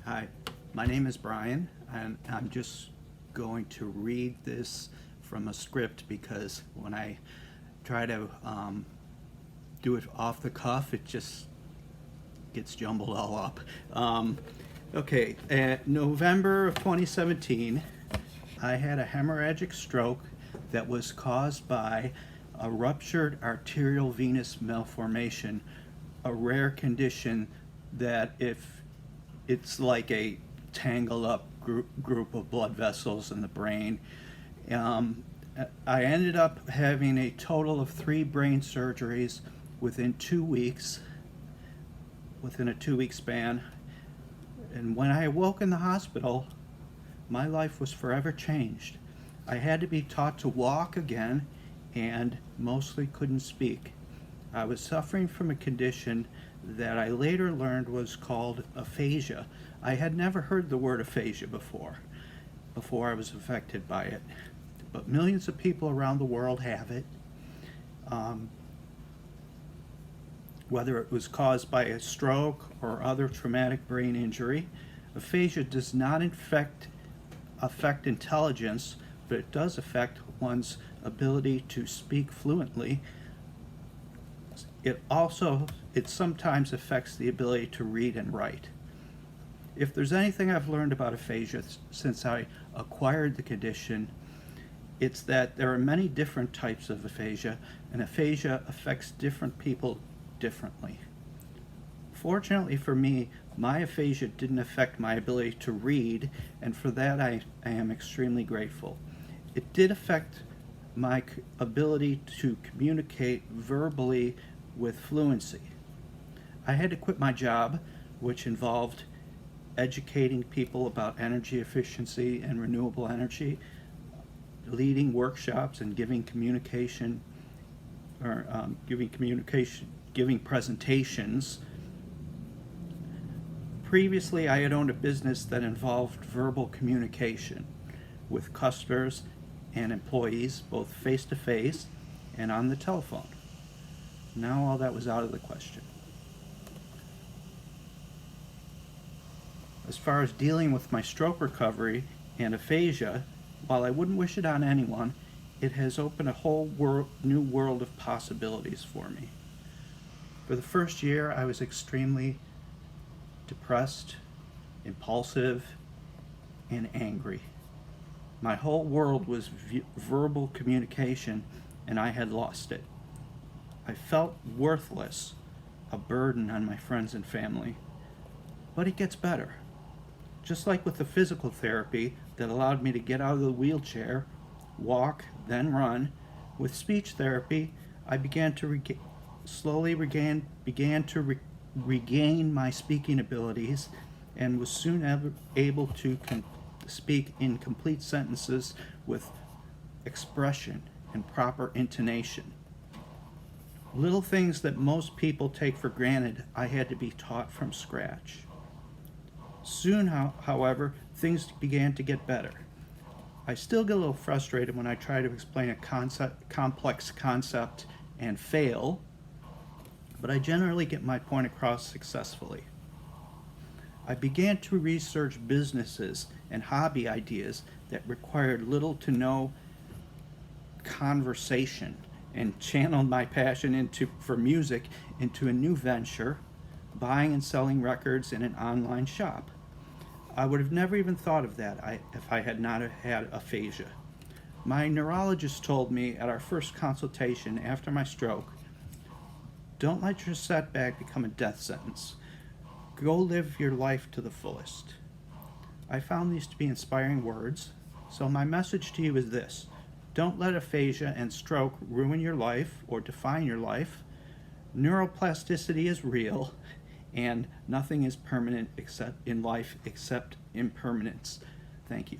Hi, my name is Brian, and I'm just going to read this from a script because when I try to do it off the cuff, it just gets jumbled all up. Okay, November of 2017, I had a hemorrhagic stroke that was caused by a ruptured arterial venous malformation, a rare condition that if it's like a tangled up group of blood vessels in the brain. Um, I ended up having a total of 3 brain surgeries within 2 weeks, within a 2 week span. And when I awoke in the hospital, my life was forever changed. I had to be taught to walk again and mostly couldn't speak. I was suffering from a condition that I later learned was called aphasia. I had never heard the word aphasia before I was affected by it, but millions of people around the world have it. Whether it was caused by a stroke or other traumatic brain injury, aphasia does not affect intelligence, but it does affect one's ability to speak fluently. It sometimes affects the ability to read and write. If there's anything I've learned about aphasia since I acquired the condition, it's that there are many different types of aphasia, and aphasia affects different people differently. Fortunately for me, my aphasia didn't affect my ability to read, and for that I am extremely grateful. It did affect my ability to communicate verbally with fluency. I had to quit my job, which involved educating people about energy efficiency and renewable energy, leading workshops and giving presentations. Previously, I had owned a business that involved verbal communication with customers and employees, both face-to-face and on the telephone. Now all that was out of the question. As far as dealing with my stroke recovery and aphasia, while I wouldn't wish it on anyone, it has opened a whole new world of possibilities for me. For the first year, I was extremely depressed, impulsive, and angry. My whole world was verbal communication, and I had lost it. I felt worthless, a burden on my friends and family. But it gets better. Just like with the physical therapy that allowed me to get out of the wheelchair, walk, then run, with speech therapy, I began to regain my speaking abilities and was soon able to speak in complete sentences with expression and proper intonation. Little things that most people take for granted, I had to be taught from scratch. Soon, however, things began to get better. I still get a little frustrated when I try to explain a complex concept and fail, but I generally get my point across successfully. I began to research businesses and hobby ideas that required little to no conversation and channeled my passion for music into a new venture, buying and selling records in an online shop. I would have never even thought of that if I had not had aphasia. My neurologist told me at our first consultation after my stroke, "Don't let your setback become a death sentence. Go live your life to the fullest." I found these to be inspiring words, so my message to you is this: don't let aphasia and stroke ruin your life or define your life. Neuroplasticity is real, and nothing is permanent in life except impermanence. Thank you.